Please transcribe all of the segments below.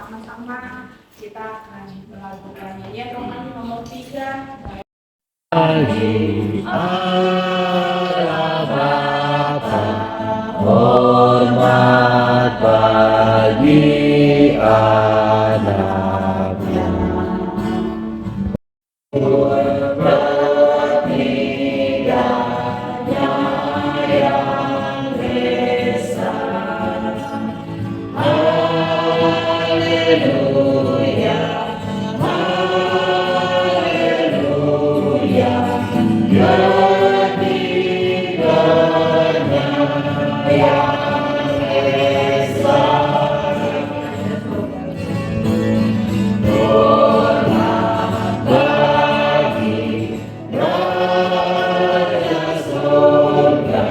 bersama-sama kita akan melakukan nyanyian rohani nomor 3. Bagi Allah Bapa, hormat bagi anaknya. Bertiganya yang esa. Haleluya, haleluya. Bertiganya yang esa. Hormat bagi Raja Surga,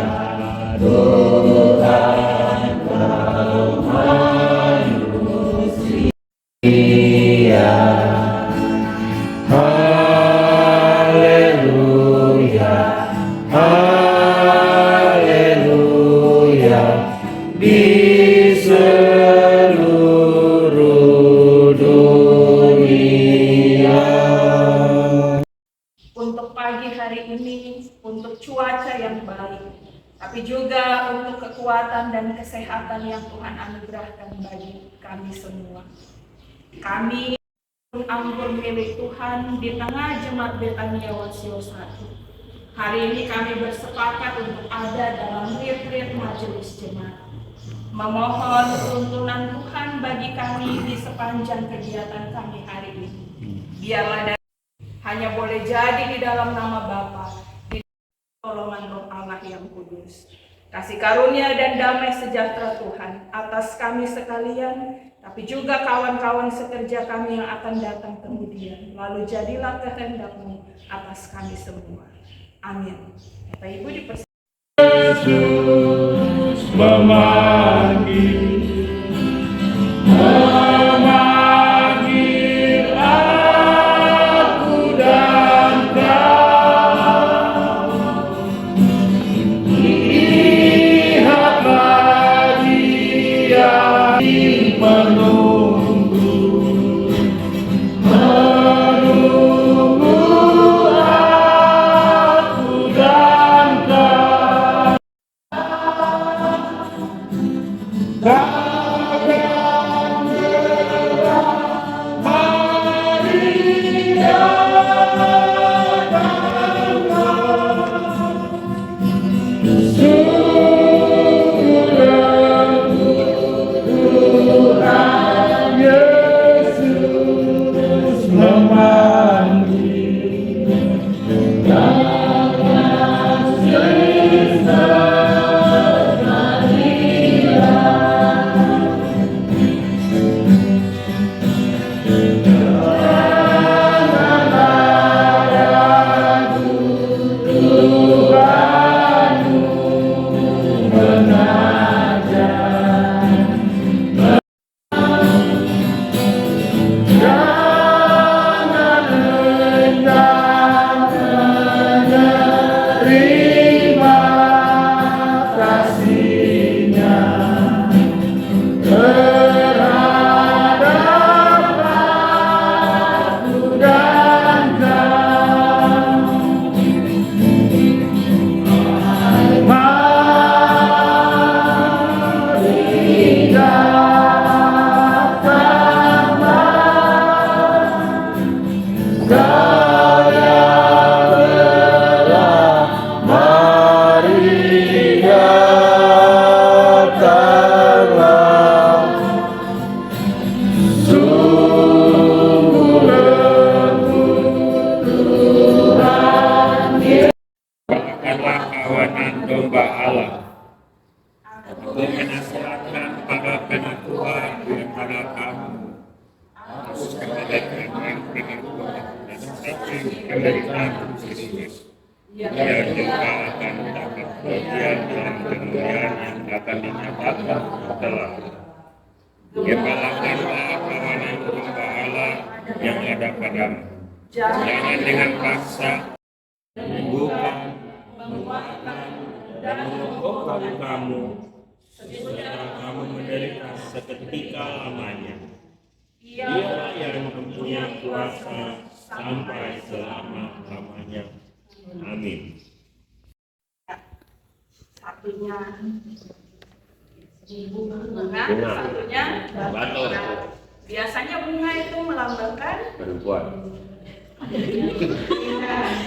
Tuhan kaum manusia. Haleluya, haleluya. Di seluruh dunia. Untuk pagi hari ini, untuk cuaca yang baik, tapi juga untuk kekuatan dan kesehatan yang Tuhan anugerahkan bagi kami semua. Kami anggur milik Tuhan di tengah jemaat Betania Wasio 1. Hari ini kami bersepakat untuk ada dalam retreat majelis jemaat, memohon tuntunan Tuhan bagi kami di sepanjang kegiatan kami hari ini. Biarlah hanya boleh jadi di dalam nama Bapa, di pertolongan Roh Allah yang kudus. Kasih karunia dan damai sejahtera Tuhan atas kami sekalian, tapi juga kawan-kawan sekerja kami yang akan datang kemudian. Lalu jadilah kehendak-Mu atas kami semua. Amin. Bapak Ibu dipersilakan. Yesus memanggil aku dan kau. Lihatlah Dia menunggu aku dan kau. Takkan menyerah, mari datanglah. Sungguh Tuhan Yesus memanggil. Takkan sisa. Kawanan domba Allah, aku menasihatkan pada penatuan kepada kamu, dengan penatuan dan saking penderitaan Kristus, ia juga akan mendapat bagian dalam kemuliaan yang akan dinyatakan setelah. Gembalakanlah kawanan domba Allah yang ada padamu, jangan dengan paksa, bukan menguatkan dan mengokohkan kamu setelah kamu menderita seketika lamanya. Ia yang mempunyai kuasa sampai selama-lamanya. Amin. Satunya bunga, Bunga. satunya Batu. Biasanya bunga itu melambangkan Perempuan.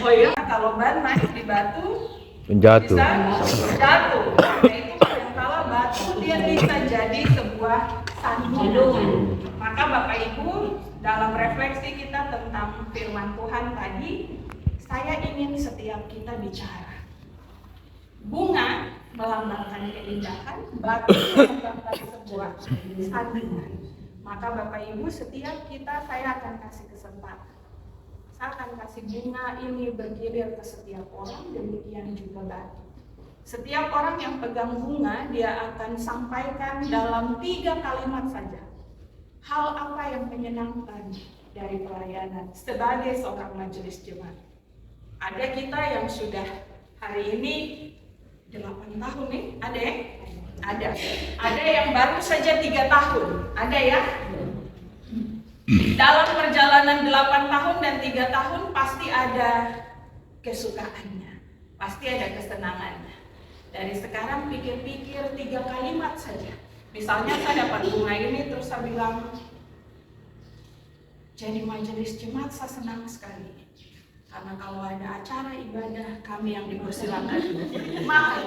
oh ya, kalau ban naik di batu Menjatuh. bisa jatuh. Nah, itu kadangkala batu dia bisa jadi sebuah sandungan. Maka Bapak Ibu, dalam refleksi kita tentang firman Tuhan tadi, saya ingin setiap kita bicara. Bunga melambangkan keindahan, batu melambangkan sebuah sandungan. Maka Bapak Ibu, setiap kita saya akan kasih kesempatan. Saya akan kasih bunga ini bergilir ke setiap orang, demikian juga batu. Setiap orang yang pegang bunga, dia akan sampaikan dalam 3 kalimat saja. Hal apa yang menyenangkan dari pelayanan sebagai seorang majelis jemaat. Ada kita yang sudah hari ini 8 tahun nih, ada ya? Ada. Ada yang baru saja 3 tahun, ada ya? Dalam perjalanan 8 tahun dan 3 tahun pasti ada kesukaannya, pasti ada kesenangannya. Dari sekarang pikir-pikir 3 kalimat saja. Misalnya saya dapat bunga ini terus saya bilang, jadi majelis jemaat saya senang sekali. Karena kalau ada acara ibadah kami yang dipersilakan. Maka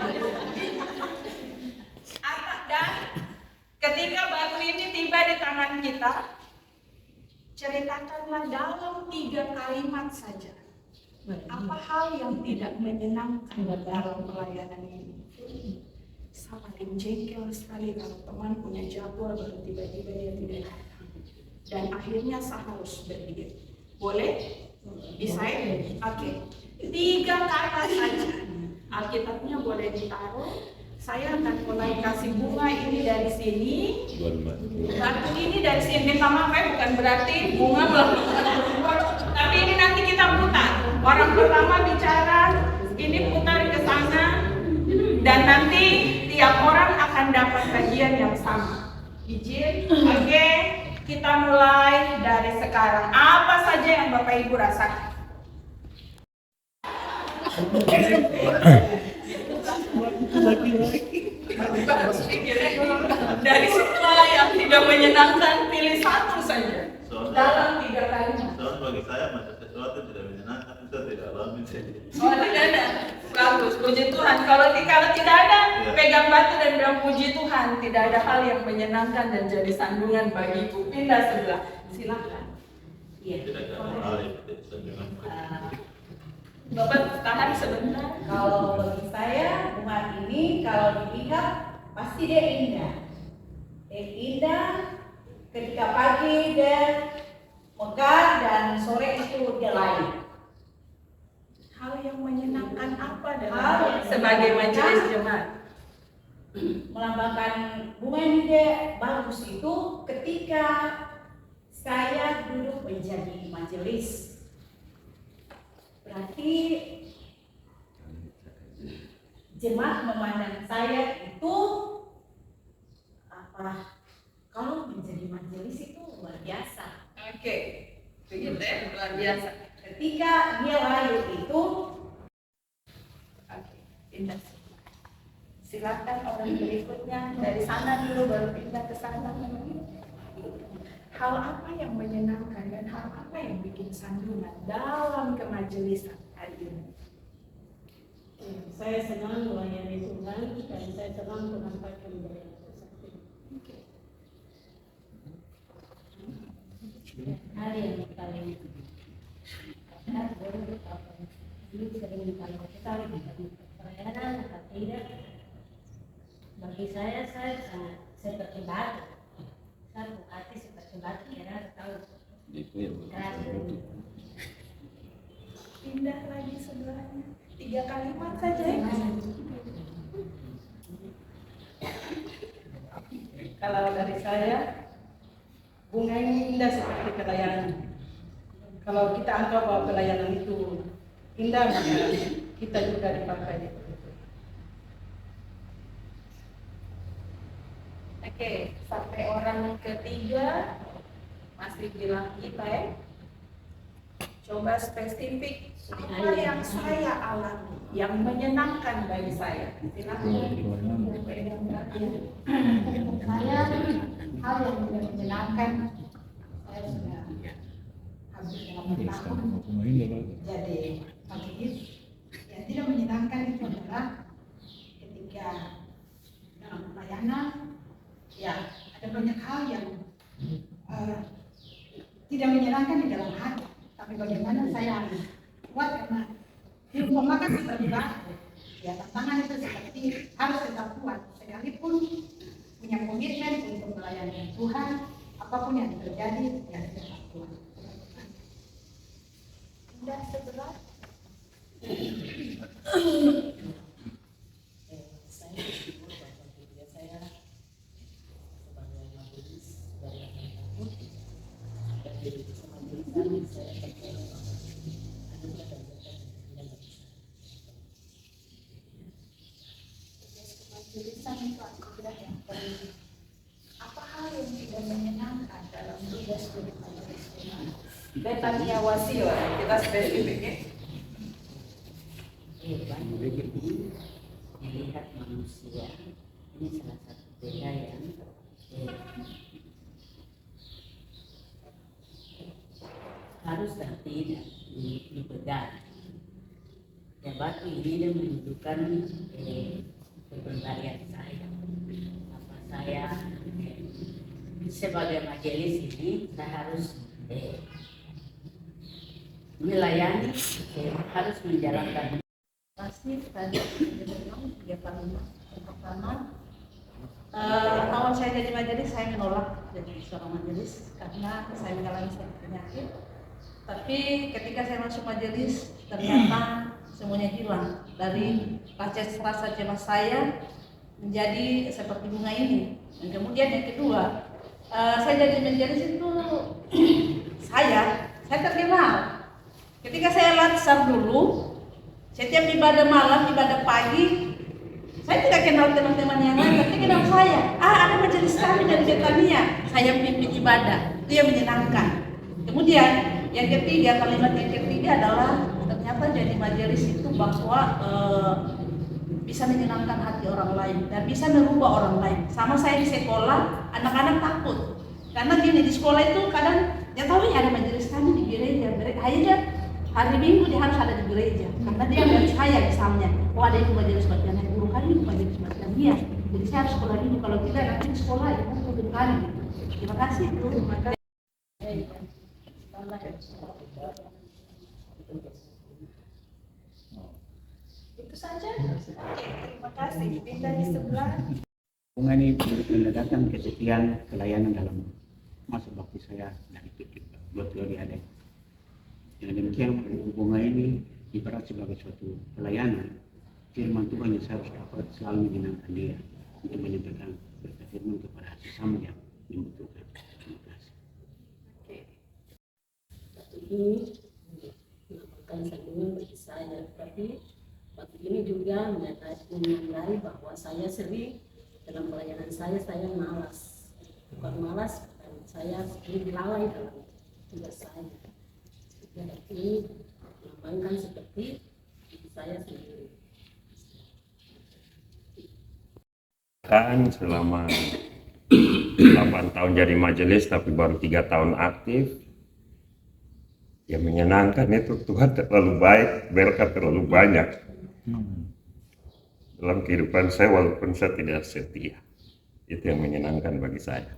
dan ketika batu ini tiba di tangan kita, ceritakanlah dalam 3 kalimat saja apa hal yang tidak menyenangkan dalam pelayanan ini. Saya paling jengkel sekali kalau teman punya jadwal baru tiba-tiba dia tidak datang, dan akhirnya saya harus berdiri. Boleh? Bisa ya? Oke. 3 kata saja. Alkitabnya boleh ditaruh. Saya akan mulai kasih bunga ini dari sini. Batu ini dari sini. Minta maaf ya, bukan berarti bunga tapi ini nanti kita putar. Orang pertama bicara, ini putar ke sana, dan nanti tiap orang akan dapat bagian yang sama. Izin? Oke, kita mulai dari sekarang. Apa saja yang Bapak Ibu rasakan? Dari semua yang tidak menyenangkan, pilih satu saja. Dalam 3 kalimat. Soalnya bagi saya macam sesuatu tidak menyenangkan, itu tidak alami. Oh, tidak ada. Bagus, puji Tuhan. Kalau tidak ada, pegang batu dan bilang puji Tuhan. Tidak ada hal yang menyenangkan dan jadi sandungan bagiku. Pindah sebelah. Silakan. Iya. Tidak ada hal yang tidak bisa menyenangkan. Bapak tahan sebentar. Kalau bagi saya bunga ini kalau dilihat pasti dia indah. Dia indah ketika pagi dia mekar dan sore itu dia layu. Hal yang menyenangkan apa Hal dalam yang sebagai majelis menyenangkan. jemaat? Melambangkan bunga ini dia bagus itu ketika saya duduk menjadi majelis. Berarti jemaat memandang saya itu apa? Kalau menjadi majelis itu luar biasa. Oke, begitu ya, luar biasa. Ketika dia layu itu, Oke, pindah. Silakan orang berikutnya dari sana dulu baru pindah ke sana. Hal apa yang menyenangkan dan hal apa yang bikin sandungan dalam kemajelisan hari ini? Saya senang melayani Tuhan dan saya senang menyampaikan budaya seperti Oke. hal yang paling ini sering kalau kita pelayanan atau tidak, bagi saya seperti batu. Saya berarti seperti batu ya, tahu keras. Pindah lagi sebelahnya. 3 kalimat saja ya. Kalau dari saya, bunga ini indah seperti pelayanan. Kalau kita anggap bahwa pelayanan itu indah, maka kita juga dipakai. Oke, sampai orang ketiga Masih bilang kita ya. Coba spesifik apa yang saya alami, yang menyenangkan bagi saya. Silakan. Saya hal yang tidak menyenangkan, saya sudah habis 8 tahun jadi majelis. Yang tidak menyenangkan itu adalah ketika dalam pelayanan, ya ada banyak hal yang tidak menyenangkan di dalam hati. Tapi bagaimana saya kuat karena diumpamakan seperti batu. Ya tantangan itu seperti harus tetap kuat sekalipun punya komitmen untuk melayani Tuhan, apapun yang terjadi ya tetap kuat. Indah sebelah. Saya bersyukur bahwa keluarga saya sebagai majelis dari tahun dan di kemajelisan saya percaya bahwa anugerah dan berkat yang bisa. Kemajelisan itu anugerah yang penting. Apa hal yang tidak menyenangkan dalam tugas jadi majelis Tuhan? Betania Wasio, kita spesifik ya. Melihat manusia ini salah satu beda yang harus dan tidak dipegang. Ya batu ini dia menunjukkan kepribadian saya. Apa saya sebagai majelis ini saya harus melayani, harus menjalankan. Masih tadi memang 3 tahun yang pertama awal saya jadi majelis saya menolak jadi seorang majelis karena saya mengalami sakit penyakit. Tapi ketika saya masuk majelis ternyata semuanya hilang dari rasa cemas saya menjadi seperti bunga ini. Dan kemudian yang kedua saya jadi majelis itu saya terkenal. Ketika saya latsar dulu, setiap ibadah malam, ibadah pagi, saya tidak kenal teman-teman yang lain, tapi kenal saya. Ada majelis kami dari Betania, saya pimpin ibadah, itu yang menyenangkan. Kemudian yang ketiga, kalimat yang ketiga adalah ternyata jadi majelis itu bahwa bisa menyenangkan hati orang lain dan bisa merubah orang lain. Sama saya di sekolah, anak-anak takut karena gini di sekolah itu kadang dia tahu ya ada majelis kami di gereja, akhirnya hari Minggu dia harus ada di gereja karena dia melihat saya misalnya, ada itu majelis bagian yang guru kami itu majelis bagian dia, jadi saya harus sekolah dulu, kalau tidak nanti di sekolah ya kan guru kami. Terima kasih Bu. Itu saja. Terima kasih. Pindah di sebelah. Bunga ini menandakan kesetiaan pelayanan dalam masa bakti saya dan itu buat Lodi ada. Dengan demikian bunga ini ibarat sebagai suatu pelayanan firman Tuhan yang saya harus dapat selalu menyenangkan dia untuk menyampaikan berkat firman kepada sesama yang membutuhkan. Terima kasih. Waktu ini merupakan sandungan bagi saya, tapi waktu ini juga menyadari bahwa saya sering dalam pelayanan saya malas, bukan malas, saya sering lalai dalam tugas saya. Jadi melambangkan seperti saya sendiri. Kan selama 8 tahun jadi majelis tapi baru 3 tahun aktif, ya menyenangkan itu. Tuhan terlalu baik, berkat terlalu banyak dalam kehidupan saya walaupun saya tidak setia. Itu yang menyenangkan bagi saya.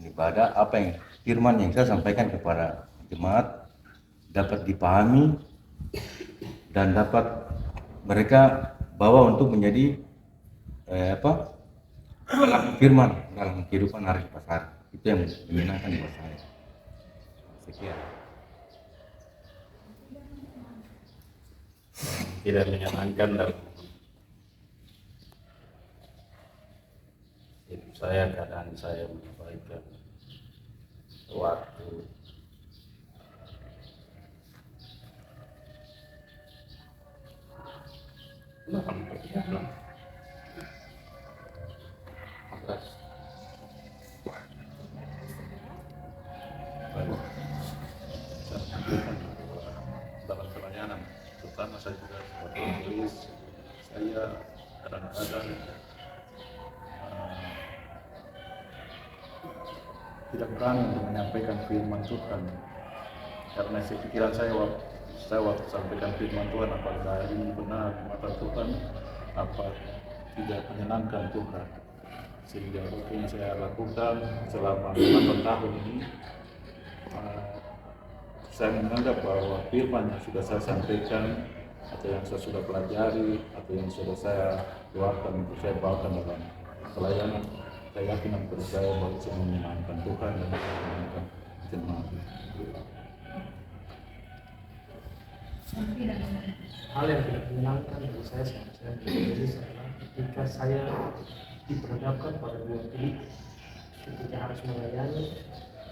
Ibadah apa yang firman yang saya sampaikan kepada jemaat dapat dipahami dan dapat mereka bawa untuk menjadi firman dalam kehidupan hari lepas hari. Itu yang menyenangkan buat saya. Sekian. Tidak menyenangkan dalam hidup saya, keadaan saya mengabaikan waktu, dalam perjalanan atas tidak berani untuk menyampaikan firman Tuhan, karena pikiran saya waktu sampaikan firman Tuhan, apakah ini benar di mata Tuhan, apa tidak menyenangkan Tuhan. Sehingga apa yang saya lakukan selama 8 tahun ini, saya menganggap bahwa firman yang sudah saya sampaikan, atau yang saya sudah pelajari, atau yang sudah saya keluarkan untuk saya bawakan dalam pelayanan, saya yakin dan percaya bahwa itu menyenangkan Tuhan dan menyenangkan jemaat. Hal yang tidak menyenangkan bagi saya adalah ketika saya diperhadapkan pada dua pilihan, ketika harus melayani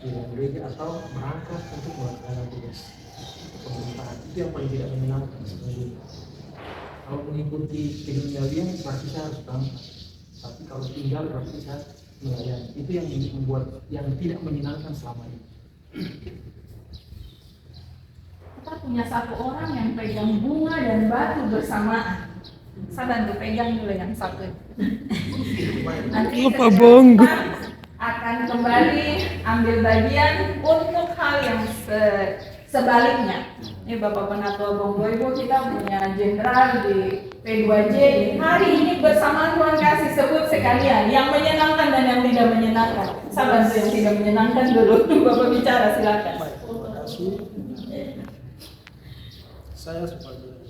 di dalam gereja atau merangkap untuk melaksanakan tugas pemerintahan. Itu yang paling tidak menyenangkan sebenarnya. Kalau mengikuti pengendalian berarti saya harus berangkat, tapi kalau tinggal berarti saya melayani. Itu yang membuat yang tidak menyenangkan selama ini. Kita punya satu orang yang pegang bunga dan batu bersamaan. Sadar tuh, pegang dulu yang satu. Nanti kita akan kembali ambil bagian untuk hal yang sebaliknya. Ini Bapak Penatua Bonggo Ibu, kita punya jenderal di P2J. Hari ini bersama Tuhan kasih sebut sekalian yang menyenangkan dan yang tidak menyenangkan. Sabar tuh yang tidak menyenangkan dulu. Bapak bicara, silakan. Terima kasih. Saya sebagai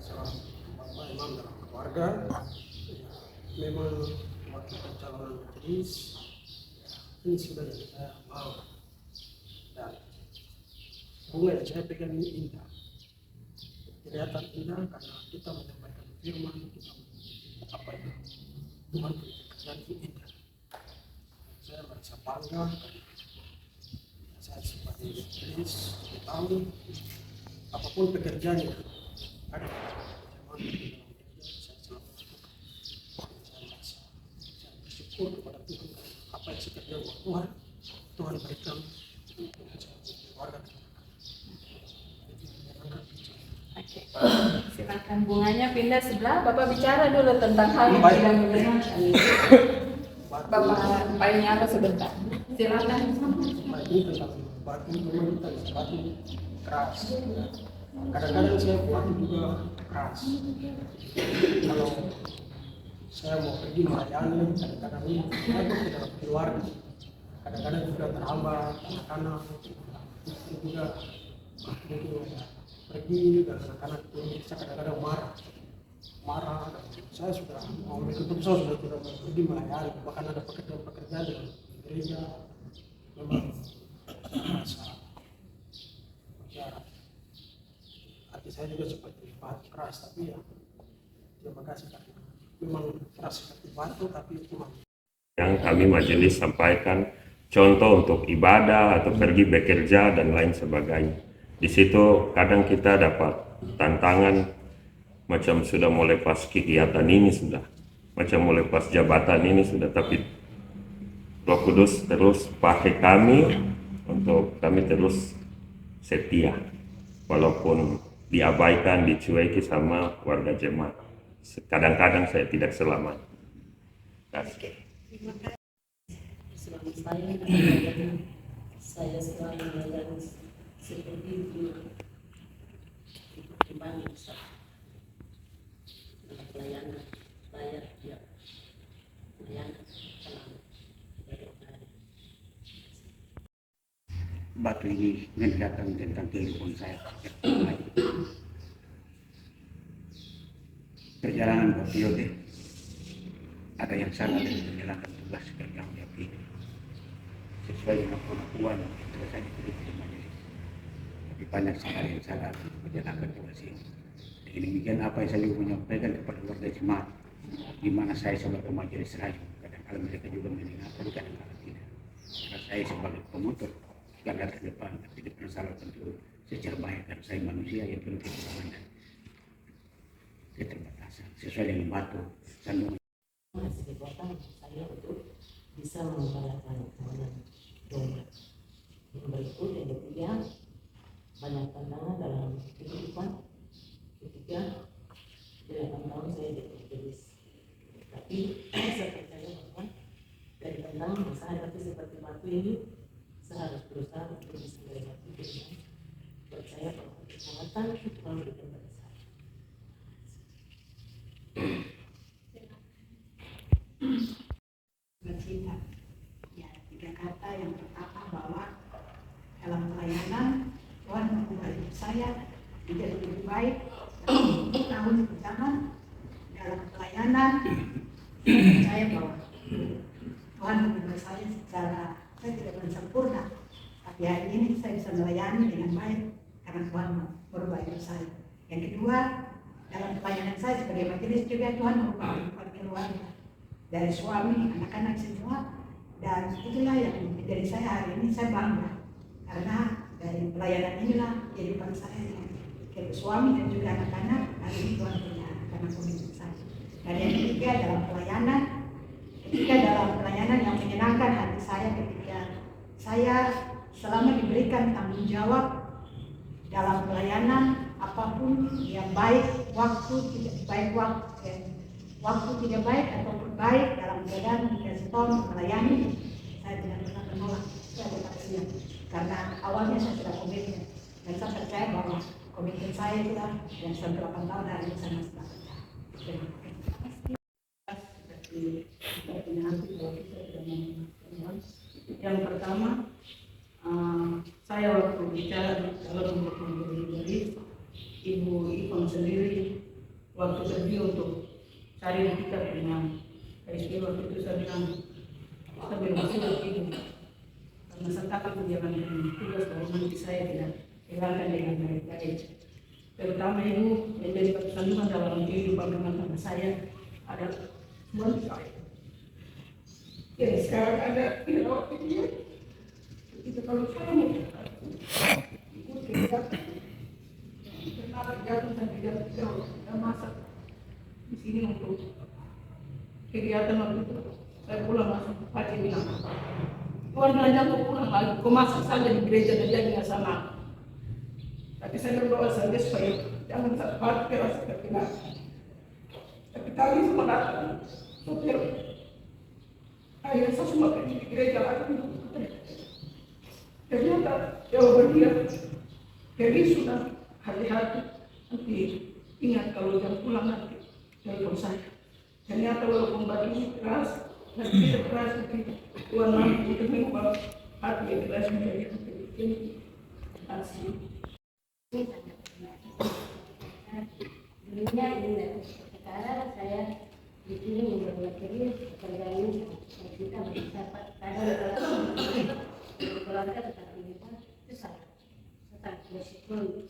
seorang bapak imam dalam keluarga, memang waktu pencalonan majelis ini sudah dari saya mau, dan bunga yang saya pegang ini indah, kelihatan indah karena kita menyampaikan firman, kita apa itu Tuhan pekerjaan itu indah. Saya merasa bangga karena saya sebagai majelis tahu apapun pekerjaannya ada zaman saya selalu saya bersyukur kepada Tuhan apa yang saya kerjakan Tuhan berikan keluarga. Oke, silakan bunganya pindah sebelah. Bapak bicara dulu tentang hal yang tidak menyenangkan. Bapak paling apa sebentar. Silakan. Ini tentang batu, memang kita batu keras. Kadang-kadang saya batu juga keras. Kalau saya mau pergi melayani, kadang-kadang saya ke dalam keluarga. Kadang-kadang juga terhambat, anak-anak itu juga mungkin pergi dan anak-anak itu saya kadang-kadang marah. Saya sudah mau keputusan sudah tidak mau pergi melayani, bahkan ada pekerjaan di gereja. Memang saya merasa ya, hati saya juga seperti batu keras, tapi ya terima kasih karena memang keras seperti batu, tapi cuma yang kami majelis sampaikan contoh untuk ibadah atau pergi bekerja dan lain sebagainya. Di situ kadang kita dapat tantangan macam sudah mau lepas kegiatan ini sudah, macam mau lepas jabatan ini sudah, tapi Roh Kudus terus pakai kami untuk kami terus setia walaupun diabaikan, dicueki sama warga jemaat. Kadang-kadang saya tidak selamat. Selama saya selalu melayani seperti itu kembali dalam pelayanan saya ya pelayanan selalu. Batu ini menandakan tentang kehidupan saya. Perjalanan berperiode, ada yang salah dari menjalankan tugas yang dia pilih sesuai dengan pengakuan yang telah saya diberi di majelis. Tapi banyak sekali yang salah untuk menjalankan tugas ini. Dengan demikian apa yang saya juga menyampaikan kepada warga jemaat, di mana saya sebagai majelis rayu, kadang-kadang mereka juga mendengarkan, kadang-kadang tidak. Karena saya sebagai pemotor garda terdepan, tapi tidak pernah salah tentu secara baik, karena saya manusia yang penuh kekurangan dan keterbatasan sesuai dengan batu sandungan. Masih kekuatan saya untuk bisa mengembalakan kemenangan domba. Yang berikut yang ketiga, banyak tantangan dalam kehidupan ketika 8 tahun saya jadi majelis. Tapi saya percaya bahwa dari tantangan besar tapi seperti waktu ini saya harus berusaha untuk bisa melewati firman. Percaya bahwa kekuatan Tuhan berikan pada saya. Bercerita, ya 3 kata yang pertama bahwa dalam pelayanan Tuhan mengubah hidup saya menjadi lebih baik. Dalam 10 tahun pertama dalam pelayanan, saya percaya bahwa Tuhan mengubah saya secara, saya tidak sempurna, tapi hari ini saya bisa melayani dengan baik karena Tuhan merubah hidup saya. Yang kedua, dalam pelayanan saya sebagai majelis juga Tuhan merubah kehidupan keluarga, dari suami, anak-anak semua, dan itulah yang menjadi saya hari ini. Saya bangga karena dari pelayanan inilah kehidupan saya dengan suami dan juga anak-anak hari ini Tuhan punya karena komitmen saya. Dan yang ketiga dalam pelayanan, yang menyenangkan hati saya ketika saya selama diberikan tanggung jawab dalam pelayanan apapun yang baik, waktu tidak baik ataupun baik dalam keadaan dikasih tahu melayani, saya tidak pernah menolak, saya tetap siap karena awalnya saya sudah komitmen dan saya percaya bahwa komitmen saya itulah yang selama 8 tahun hari ini saya masih lakukan. Seperti nanti kalau kita sudah mengenal. Yang pertama, saya waktu bicara kalau untuk menjadi Ibu Ipon sendiri waktu pergi untuk cari tiket dengan KSP waktu itu saya bilang kita belum sudah ibu karena saya takut menjalankan tugas bahwa nanti saya tidak hilangkan dengan baik-baik. Terutama ibu yang jadi kesanduan dalam kehidupan rumah tangga saya ada suami saya. Jadi sekarang ada dirawat dia. Itu kalau saya mau ikut kegiatan, kenapa kegiatan saya tidak jauh, saya masak di sini untuk kegiatan waktu itu. Saya pulang masuk pagi bilang, Tuhan belanja kau pulang lagi, kau masak saja di gereja dan jadi nggak sama. Tapi saya berdoa saja supaya jangan sempat keras kepikiran. Tapi kali semua datang, sopir, akhirnya saya semua pergi di gereja lagi. Ternyata jawaban dia, jadi sudah hati-hati, nanti ingat kalau jam pulang nanti telepon saya. Ternyata walaupun bagi keras, nanti tidak keras, tapi Tuhan mampu untuk mengubah hati yang keras menjadi hati yang asli. Dulunya indah, sekarang saya di sini mempelajari pekerjaan ini. Kita bisa kadang keluarga tetapi kita itu sangat bersyukur.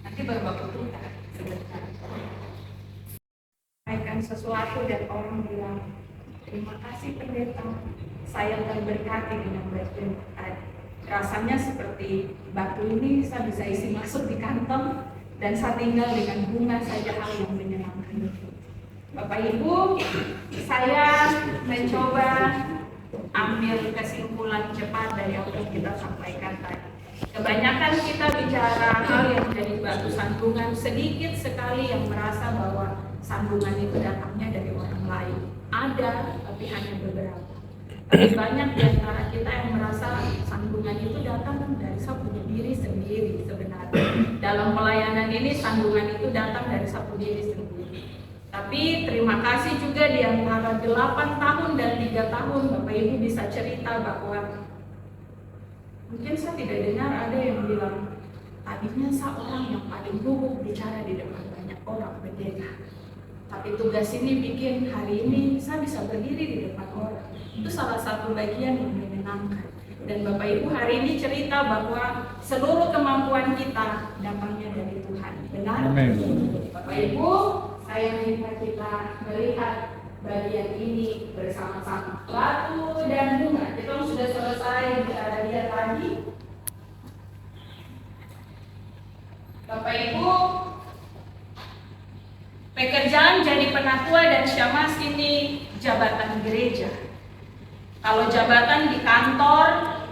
Nanti baru bapak cerita sebentar. Sampaikan sesuatu dan orang bilang, terima kasih pendeta, saya terberkati dengan batu tadi. Rasanya seperti batu ini saya bisa isi masuk di kantong dan saya tinggal dengan bunga saja, hal yang menyenangkan. Bapak Ibu, saya mencoba ambil kesimpulan cepat dari apa yang kita sampaikan tadi. Kebanyakan kita bicara hal yang menjadi batu sandungan, sedikit sekali yang merasa bahwa sandungan itu datangnya dari orang lain. Ada, tapi hanya beberapa. Tapi banyak di antara kita yang merasa sandungan itu datang dari saya punya diri sendiri sebenarnya. Dalam pelayanan ini sandungan itu datang dari saya punya diri sendiri. Tapi terima kasih juga di antara 8 tahun dan 3 tahun Bapak Ibu bisa cerita bahwa mungkin saya tidak dengar ada yang bilang tadinya saya orang yang paling gugup bicara di depan banyak orang pendeta. Tapi tugas ini bikin hari ini saya bisa berdiri di depan orang. Itu salah satu bagian yang menyenangkan. Dan Bapak Ibu hari ini cerita bahwa seluruh kemampuan kita datangnya dari Tuhan. Benar? Amin. Bapak Ibu, saya minta kita melihat bagian ini bersama-sama. Batu dan bunga. Kita sudah selesai lihat lagi. Bapak Ibu, pekerjaan jadi penatua dan syamasi ini jabatan gereja. Kalau jabatan di kantor,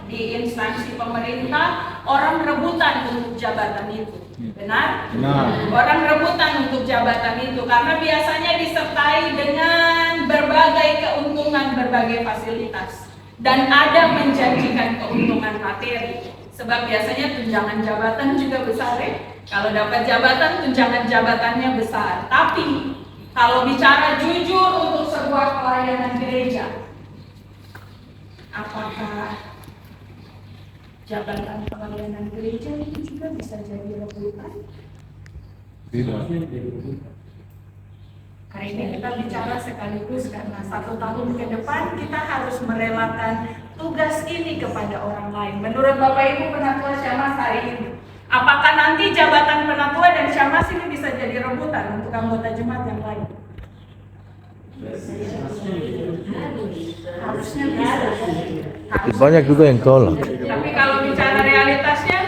di instansi pemerintah, orang rebutan untuk jabatan itu. Benar? Benar. Orang rebutan untuk jabatan itu karena biasanya disertai dengan berbagai keuntungan, berbagai fasilitas, dan ada menjanjikan keuntungan materi. Sebab biasanya tunjangan jabatan juga besar ya. Kalau dapat jabatan, tunjangan jabatannya besar. Tapi kalau bicara jujur untuk sebuah pelayanan gereja, apakah jabatan pelayanan gereja itu juga bisa jadi rebutan? Tidak. Hari ini kita bicara sekaligus karena 1 tahun ke depan kita harus merelakan tugas ini kepada orang lain. Menurut Bapak Ibu penatua Syamas hari ini, apakah nanti jabatan penatua dan Syamas ini bisa jadi rebutan untuk anggota jemaat yang lain? Harusnya bisa. Banyak juga yang tolak. Tapi kalau bicara realitasnya,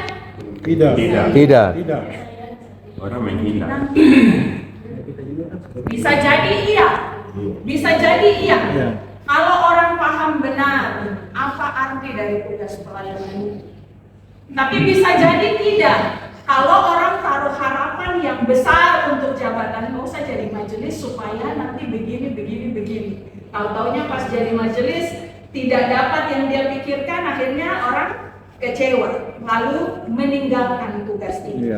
Tidak. Orang menghina. bisa jadi iya. Bisa jadi iya. Kalau orang paham benar apa arti dari tugas pelayanan ini. Tapi bisa jadi tidak. Kalau orang taruh harapan yang besar untuk jabatan, nggak usah jadi majelis supaya nanti begini. Tahu-taunya pas jadi majelis tidak dapat yang dia pikirkan, akhirnya orang kecewa, lalu meninggalkan tugas ini.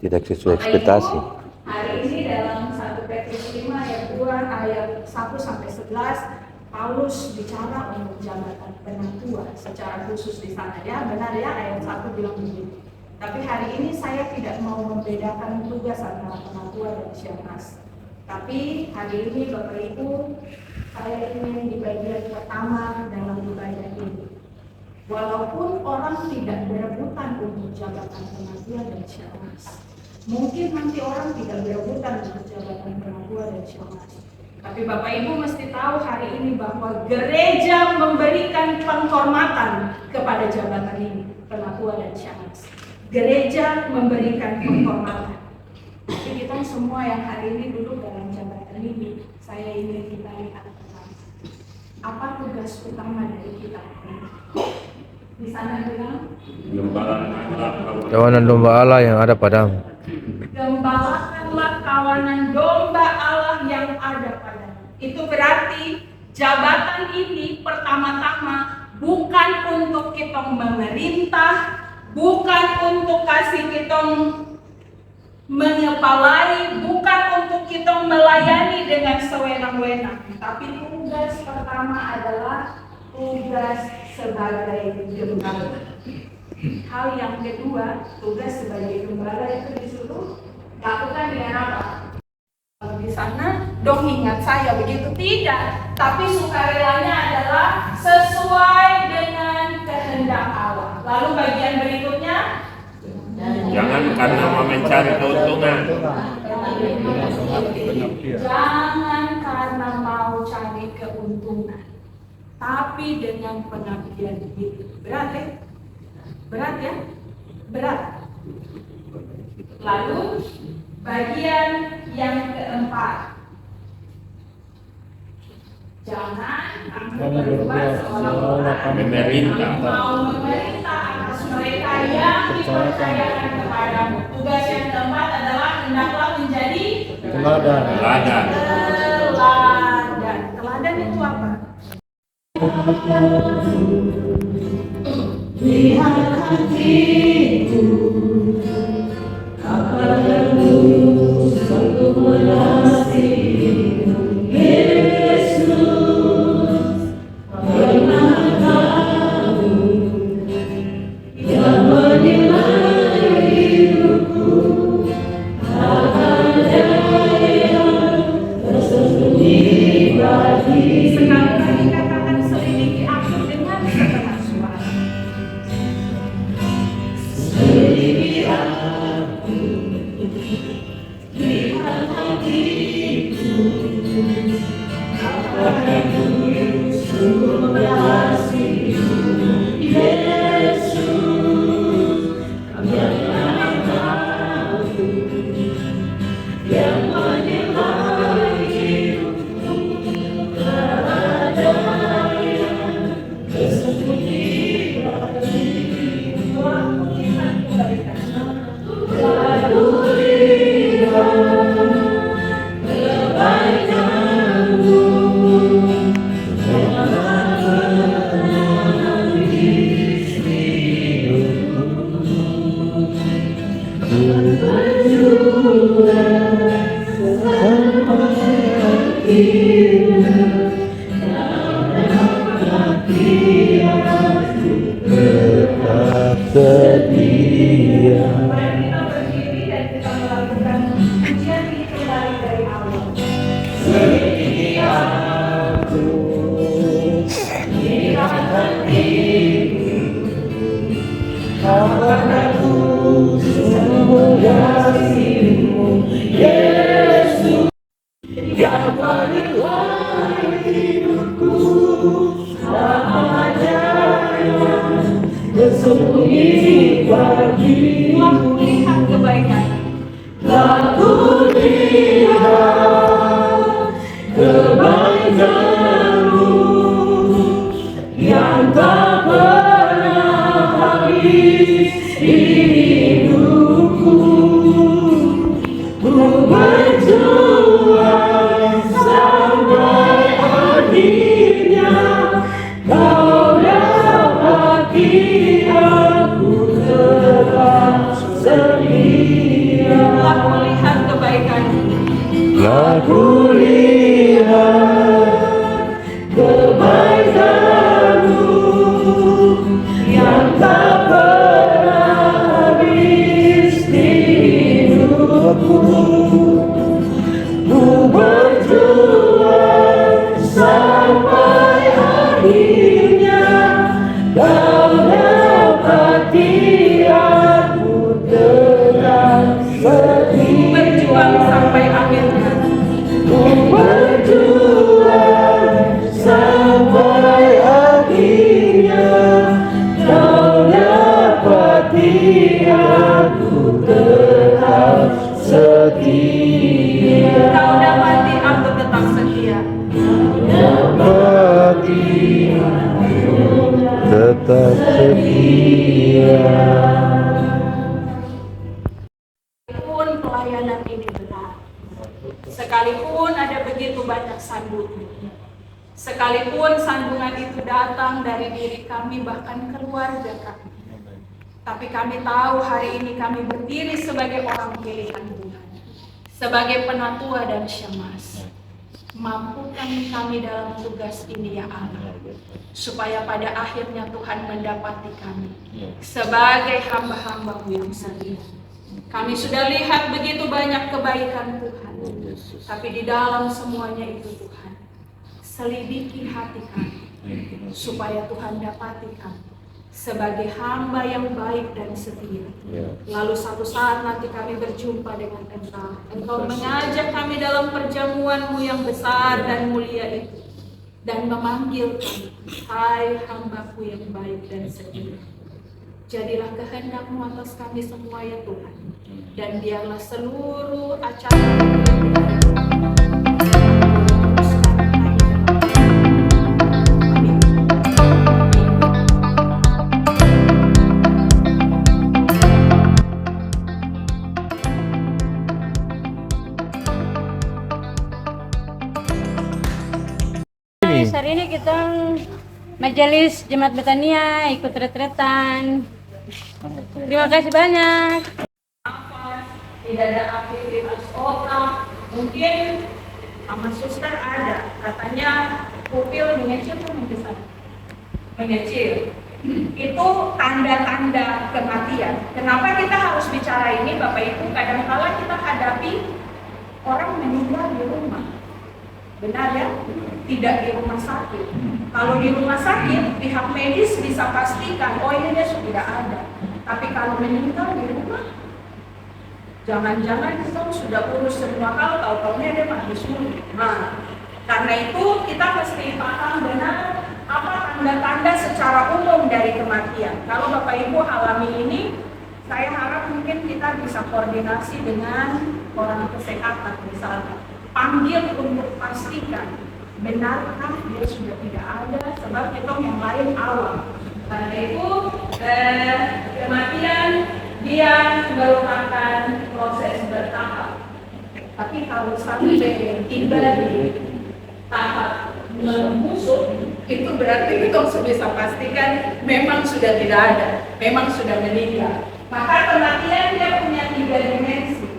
Tidak sesuai ekspektasi. Hari ini dalam 1 Petrus 5 ayat 2 ayat 1 sampai 11 Paulus bicara untuk jabatan penatua secara khusus di sana ya, benar ya, ayat 1 bilang begini. Tapi hari ini saya tidak mau membedakan tugas antara penatua dan syamasi. Tapi hari ini Bapak Ibu, saya ingin di bagian pertama dalam ibadah ini. Walaupun orang tidak berebutan untuk jabatan penatua dan syamasi, mungkin nanti orang tidak berebutan untuk jabatan penatua dan syamasi. Tapi Bapak Ibu mesti tahu hari ini bahwa gereja memberikan penghormatan kepada jabatan ini, penatua dan syamasi. Gereja memberikan penghormatan. Tapi kita semua yang hari ini duduk dalam jabatan ini, saya ingin kita lihat apa tugas utama dari kita. Di sana bilang, Kawanan domba Allah yang ada padamu. gembalakanlah kawanan domba Allah yang ada padamu. Itu berarti jabatan ini pertama-tama bukan untuk kita memerintah, bukan untuk kasih kita mengepalai, bukan untuk kita melayani dengan sewenang-wenang. Tapi tugas pertama adalah tugas sebagai gembala. Hal yang kedua, tugas sebagai gembala itu disuruh lakukan dengan apa? Kalau di sana, dong ingat saya begitu tidak. Tapi sukarelanya adalah sesuai dengan kehendak Allah. Lalu bagian berikutnya, Jangan karena mau mencari keuntungan. jangan karena mau cari keuntungan, tapi dengan pengabdian itu. Berat ya? Berat ya? Berat. Lalu bagian yang keempat, jangan kamu berbuat seolah-olah Memerintah. mau memerintah atas mereka yang dipercayakan kepadamu. Tugas yang keempat adalah hendaklah menjadi Teladan. Teladan. teladan. Teladan itu apa? Lihat hatiku, kepadamu sanggup mengasihimu, Yesus. Pernah kamu yang menilai hidupku, tak ada yang tersembunyi bagi. Sekali-kali katakan selidiki aku dengan setengah suara. setia. Mari kita berdiri dan kita melakukan pujian ini kembali dari awal. Setiaku di hatiku, apakah aku sungguh mengasihimu, Yesus, yang paling hidupku, selamanya bersembunyi bagimu. Aku lihat kebaikan. Aku lihat kebaikan-Mu yang tak pernah habis di hidupku. Ku berjuang sampai akhirnya Kau dapati aku tetap setia. Aku lihat kebaikan. Aku lihat kebaikan-Mu yang tak pernah habis di hidupku. Ku berjuang sampai akhirnya Kau dapati aku tetap setia. Berjuang sampai akhirnya. Ku berjuang sampai akhirnya Kau dapati aku tetap setia. Kau dapati aku tetap setia. Dapati aku tetap setia. Sekalipun pelayanan ini berat, sekalipun ada begitu banyak sandungan, sekalipun sandungan itu datang dari diri kami bahkan keluarga kami, tapi kami tahu hari ini kami berdiri sebagai orang pilihan Tuhan, sebagai penatua dan syemasi. Mampukan kami dalam tugas ini ya Allah, supaya pada akhirnya Tuhan mendapati kami sebagai hamba-hamba-Mu yang setia. Kami sudah lihat begitu banyak kebaikan Tuhan, tapi di dalam semuanya itu Tuhan, selidiki hati kami, supaya Tuhan dapati kami sebagai hamba yang baik dan setia. Lalu satu saat nanti kami berjumpa dengan Engkau. Engkau mengajak kami dalam perjamuan-Mu yang besar dan mulia itu, dan memanggil kami, hai hamba-Ku yang baik dan setia. Jadilah kehendak-Mu atas kami semua ya Tuhan, dan biarlah seluruh acara ini hari ini kita majelis Jemaat Betania ikut retretan. Terima kasih banyak. Tidak ada aktivitas otak, mungkin sama suster ada, katanya pupil mengecil kan membesar, mengecil. Itu tanda-tanda kematian. Kenapa kita harus bicara ini, Bapak Ibu? Kadang-kala kita hadapi orang meninggal di rumah. Benar ya? Tidak di rumah sakit. Kalau di rumah sakit, pihak medis bisa pastikan, oh ini dia sudah ada. Tapi kalau meninggal di rumah, jangan-jangan kita sudah urus semua hal, tahu-tahunya dia mati suri. Nah, karena itu kita mesti paham benar apa tanda-tanda secara umum dari kematian. Kalau Bapak Ibu alami ini, saya harap mungkin kita bisa koordinasi dengan orang kesehatan misalnya. Panggil untuk pastikan benarkah dia sudah tidak ada, sebab itu yang lain awal. Karena itu kematian dia merupakan proses bertahap. Tapi kalau sampai tiba di tahap membusuk, itu berarti kita bisa pastikan memang sudah tidak ada, memang sudah meninggal. Maka kematian dia punya 3 dimensi.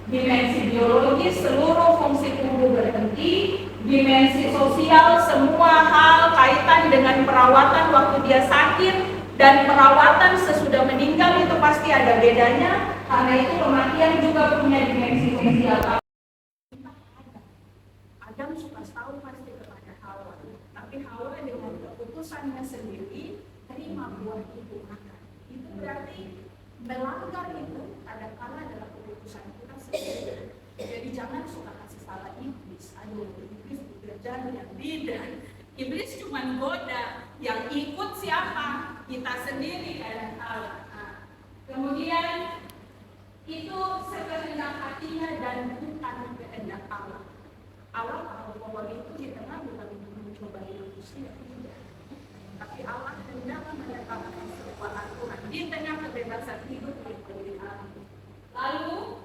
Dimensi biologis, seluruh fungsi tubuh berhenti. Dimensi sosial, semua hal kaitan dengan perawatan waktu dia sakit dan perawatan sesudah meninggal ada bedanya, karena itu kematian juga punya dimensi sosial. Adam suka tahu pasti kepada Hawa, tapi Hawa dengan keputusannya sendiri terima buah itu makan. Itu berarti melanggar itu kadang-kala adalah keputusan kita sendiri. Jadi jangan suka kasih salah iblis. Aduh, iblis bekerja yang beda. Iblis cuma goda, yang ikut siapa? Kita sendiri kadang-kala. Nah, kemudian itu sekehendak hatinya dan bukan kehendak Allah. Allah tahu bahwa itu di tengah bukan untuk mencobai manusia, tidak. Tapi Allah hendak menetapkan sebuah aturan di tengah kebebasan hidup yang berlimpah. Lalu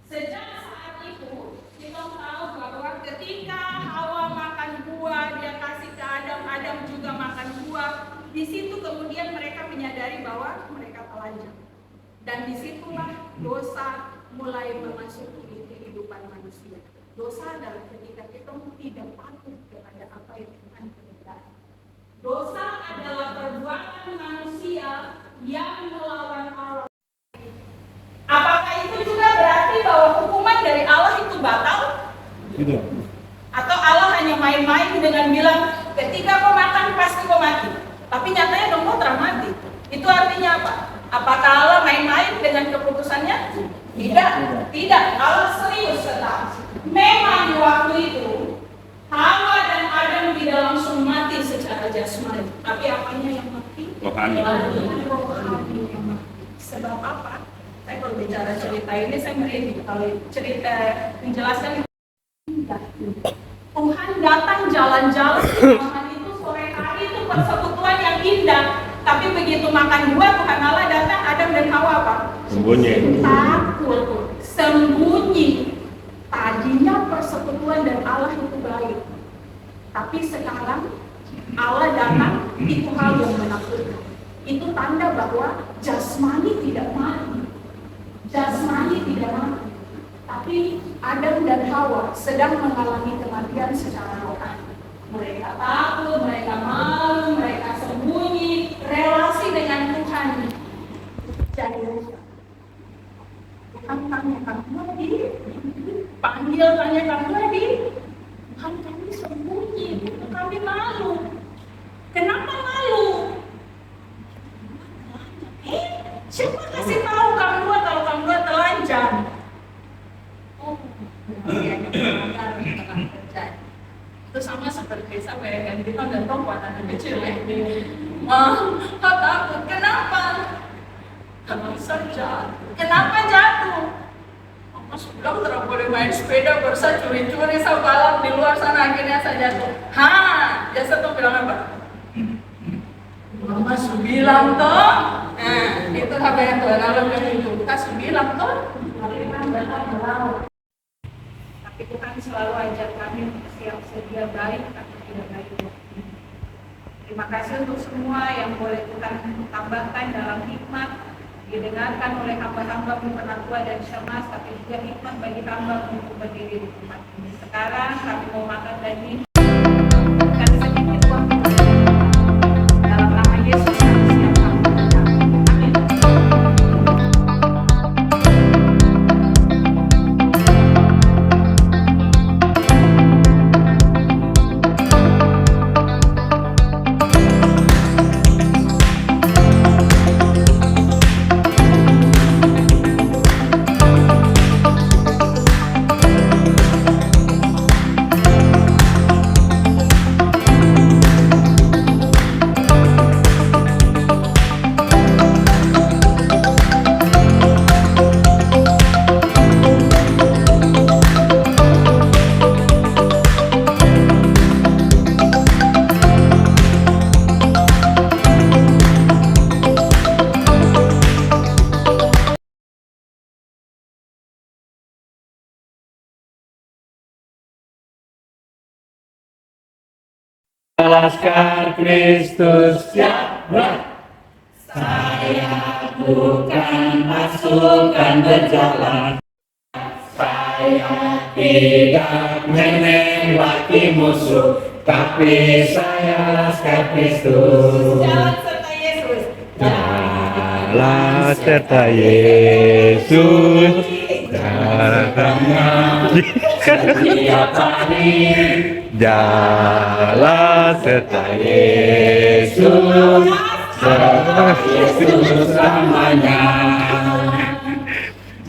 sejak saat itu kita tahu bahwa ketika Hawa makan buah, dia kasih ke Adam, Adam juga makan buah. Di situ kemudian mereka menyadari bahwa mereka telanjang. Dan disitulah dosa mulai memasuki kehidupan manusia. Dosa adalah ketika kita tidak patuh kepada apa yang Tuhan kehendaki. Dosa adalah perbuatan manusia yang melawan Allah. Apakah itu juga berarti bahwa hukuman dari Allah itu batal? Tidak. Atau Allah hanya main-main dengan bilang, ketika kau makan pasti kau mati. Tapi nyatanya dong kau telah mati. Itu artinya apa? Apakah Allah main-main dengan keputusannya? Tidak. Tidak. Allah serius tetap. Memang di waktu itu Hawa dan Adam tidak langsung mati secara jasmani, tapi apanya yang mati? Rohani. Sebab apa? Saya kalau bicara cerita ini saya merinding kalau cerita menjelaskan. Tuhan datang jalan-jalan Tuhan itu sore hari itu persekutuan yang indah, tapi begitu makan buah Tuhan Allah datang Adam dan Hawa apa? Sembunyi. Takut, sembunyi. Tadinya persekutuan dan Allah itu baik, tapi sekarang Allah datang, itu hal yang menakutkan. Itu tanda bahwa jasmani tidak mati, jasmani tidak mati, tapi Adam dan Hawa sedang mengalami kematian secara rohani. Mereka takut, mereka malu, mereka sembunyi, relasi dengan Tuhan jadi rusak. Tuhan tanya kamu di panggil tanya kamu di Tuhan kami sembunyi, kami malu. Kenapa malu? Siapa kasih tahu kamu dua kalau kamu dua telanjang? Oh, yang tengah terjadi. Itu sama seperti saya bayangkan kita dan perempuan anak kecil ya. Takut. Kenapa? Karena saja. Kenapa jatuh? Mama sudah tidak boleh main sepeda bersa curi-curi saya balap di luar sana akhirnya saya jatuh. Biasa tuh bilang apa? Mama sudah bilang toh. Nah, itu apa yang Tuhan Allah itu. Kita sudah bilang toh. Tapi Tuhan selalu ajak kami siap sedia baik atau tidak baik. Terima kasih untuk semua yang boleh Tuhan tambahkan dalam hikmat, didengarkan oleh hamba-hamba penatua dan syamas, tapi juga hikmat bagi hamba untuk berdiri di tempat ini. Sekarang kami mau makan dan minum. Bukan sedikit waktu. Dalam nama Yesus kami siap berdoa. Amin. Laskar Kristus ya, saya bukan pasukan berjalan, saya tidak menembaki musuh, tapi saya Laskar Kristus. Jalan serta Yesus. Jalan Jalan serta Yesus datangnya setiap hari. Jalan serta Yesus selamanya.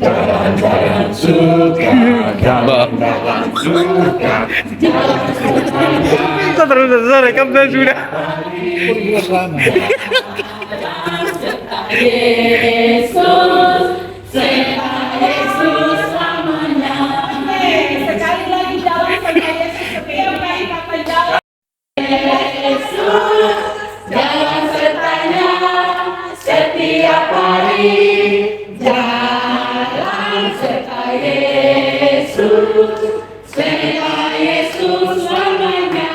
Jalan-jalan suka, jalan-jalan suka, kita terus rekam dan sudah. Yesus, serta Yesus selamanya. Sekali lagi jalan serta Yesus setiap kali kata jalan. Yesus, jalan sertanya setiap hari. Jalan serta Yesus, serta Yesus selamanya.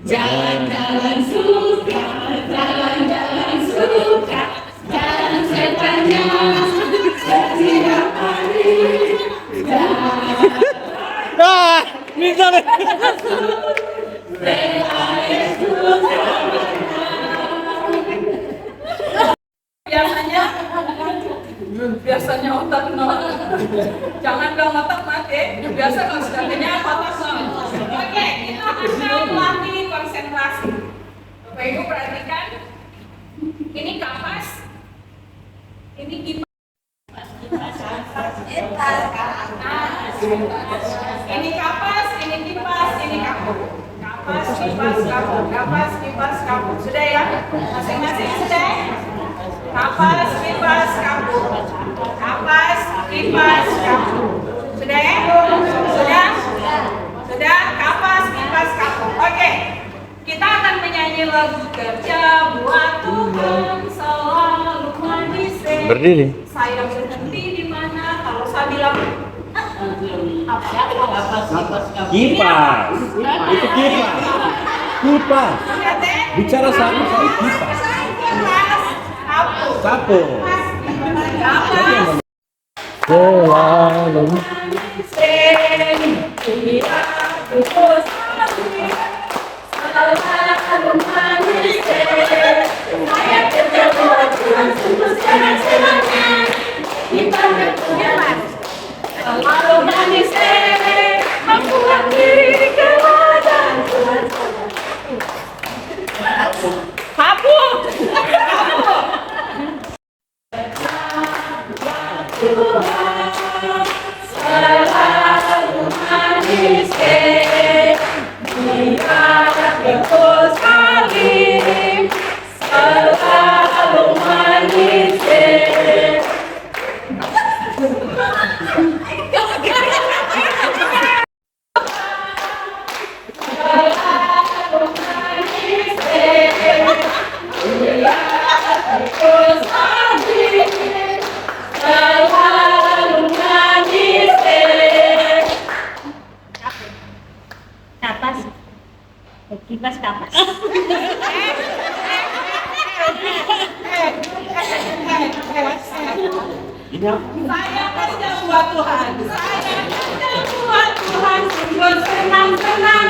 Jalan-jalan suka, jalan-jalan suka, jalan sertanya setiap hari. Biasanya otak nol. Jangan dong otak mati. Biasa konsentrasinya otak nol. Oke, kita akan melatih konsentrasi. Bapak Ibu perhatikan. Ini kapas. Ini kipas. Ini kapas, ini kipas, ini kapur. Kapas, kipas, kapur. Kapas, kipas, kapur. Sudah ya? Masing-masing sudah? Kapas, kipas, kapur. Kapas, kipas, kapur. Sudah ya? Sudah? Sudah? Kapas, kipas, kapur. Oke. Kita akan menyanyi lagu kerja buat Tuhan selalu manis. Berdiri. Saya berhenti di mana kalau saya bilang Kipas. Itu kipas. Kipas. Bicara sama saya kipas. Sapu. Selalu. Selalu manis, membuat diri kewajan Tuhan. Sapu. Selalu manis, dia terus kali, selalu manis. Kapas. Kipas kapas. Saya kerja buat Tuhan. Saya kerja buat Tuhan. Sungguh senang-senang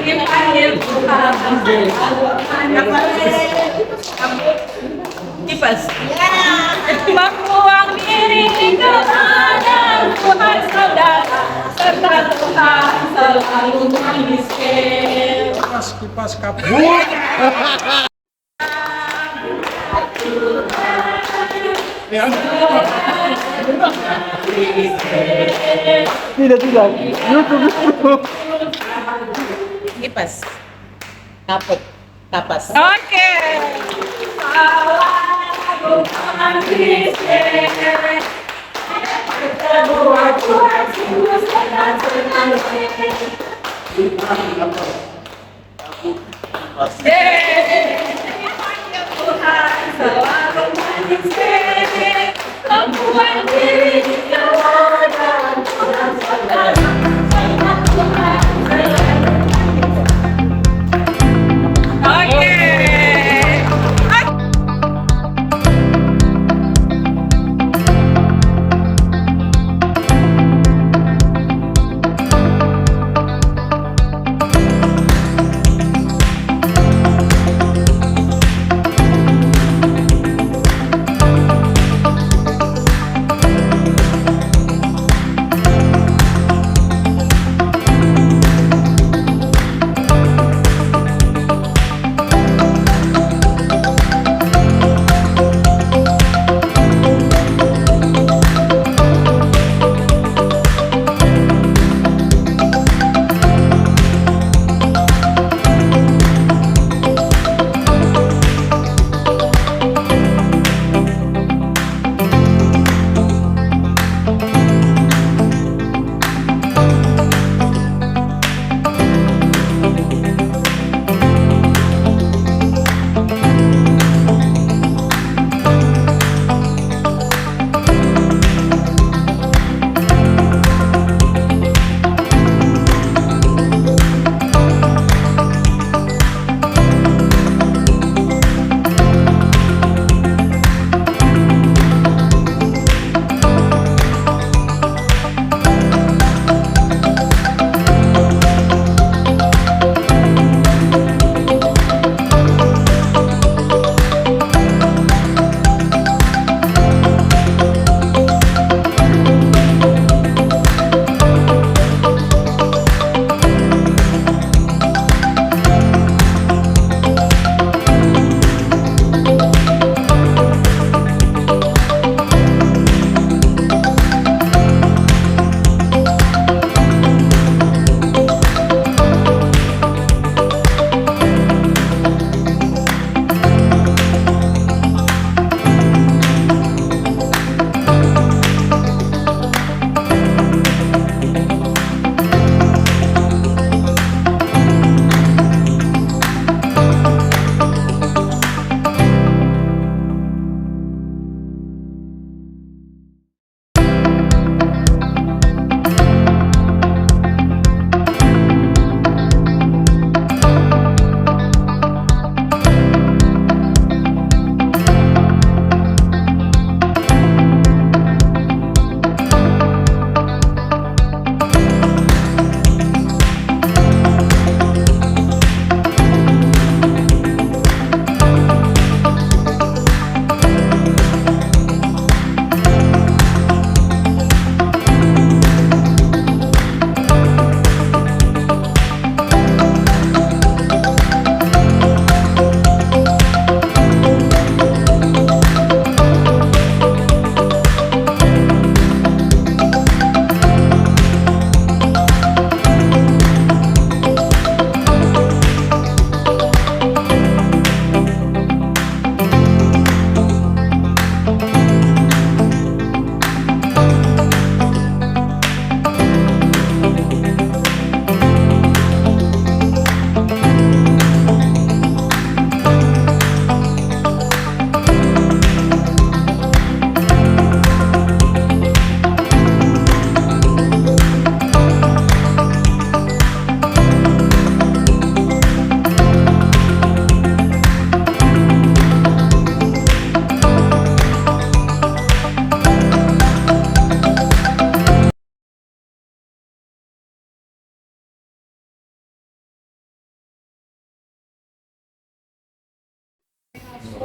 dipanggil Tuhan. Kipas. Membuang diri kepada Tuhan saudara, serta Tuhan selalu maniskan. Kipas kapur. Tidak. YouTube. Kipas. Kapur. Kapas. Oke. Tuhan selalu manis, membuat diri kewajan Tuhan saudara.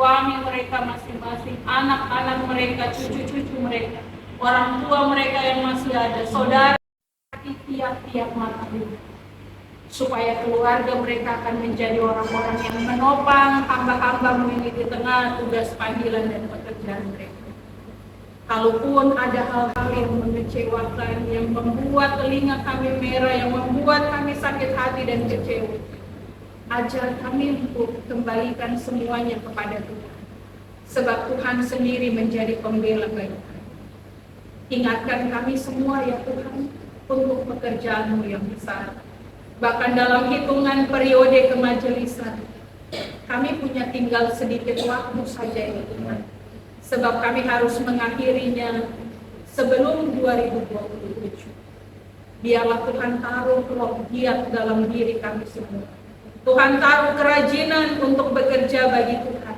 suami mereka masing-masing, anak-anak mereka, cucu-cucu mereka, orang tua mereka yang masih ada, saudara di tiap-tiap mata supaya keluarga mereka akan menjadi orang-orang yang menopang hamba-hambamu ini di tengah tugas panggilan dan pekerjaan mereka. Kalaupun ada hal-hal yang mengecewakan, yang membuat telinga kami merah, yang membuat kami sakit hati dan kecewa, ajar kami untuk kembalikan semuanya kepada Tuhan. Sebab Tuhan sendiri menjadi pembela bagi kami. Ingatkan kami semua ya Tuhan, untuk pekerjaan-Mu yang besar. Bahkan dalam hitungan periode kemajelisan, kami punya tinggal sedikit waktu saja ya Tuhan. Sebab kami harus mengakhirinya sebelum 2027. Biarlah Tuhan taruh roh giat dalam diri kami semua. Tuhan taruh kerajinan untuk bekerja bagi Tuhan.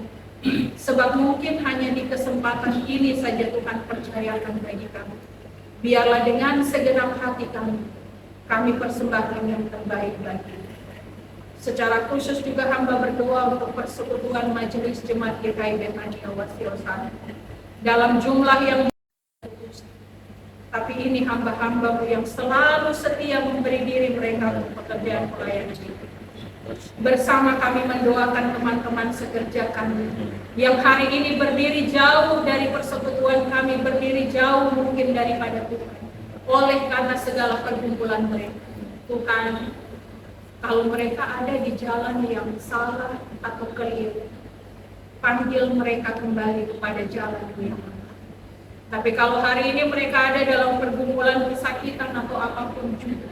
Sebab mungkin hanya di kesempatan ini saja Tuhan percayakan bagi kami. Biarlah dengan segenap hati kami persembahkan yang terbaik bagi. Secara khusus juga hamba berdoa untuk persekutuan Majelis Jemaat GKI Betania Wasio sana dalam jumlah yang tapi ini hamba-hambamu yang selalu setia memberi diri mereka untuk pekerjaan pelayanan itu. Bersama kami mendoakan teman-teman sekerja kami yang hari ini berdiri jauh dari persekutuan kami, berdiri jauh mungkin daripada Tuhan oleh karena segala pergumulan mereka. Tuhan, kalau mereka ada di jalan yang salah atau keliru, panggil mereka kembali kepada jalan yang benar. Tapi kalau hari ini mereka ada dalam pergumulan, kesakitan atau apapun juga,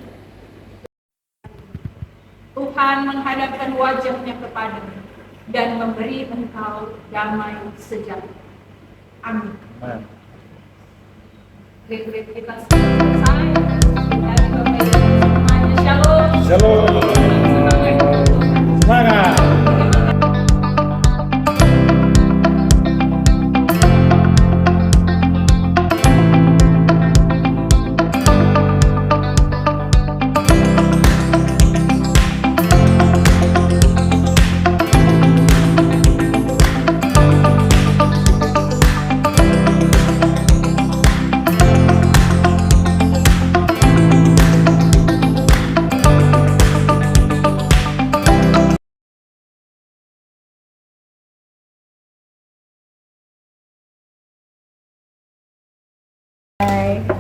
Tuhan menghadapkan wajahnya kepada-Mu dan memberi engkau damai sejahtera. Amin. Retreat kita selesai. Dan Bapak Ibu semuanya, shalom. Shalom. Semangat.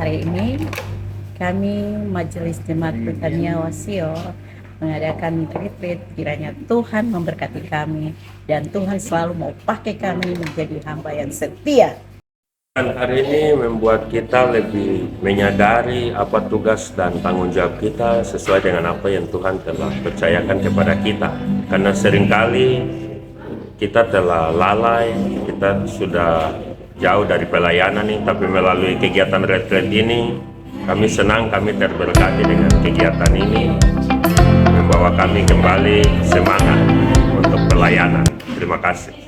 Hari ini kami Majelis Jemaat Betania Wasio mengadakan retreat. Kiranya Tuhan memberkati kami dan Tuhan selalu mau pakai kami menjadi hamba yang setia. Dan hari ini membuat kita lebih menyadari apa tugas dan tanggung jawab kita sesuai dengan apa yang Tuhan telah percayakan kepada kita. Karena seringkali kita telah lalai, kita sudah jauh dari pelayanan ini, tapi melalui kegiatan retreat ini kami senang, kami terberkati dengan kegiatan ini, membawa kami kembali semangat untuk pelayanan. Terima kasih.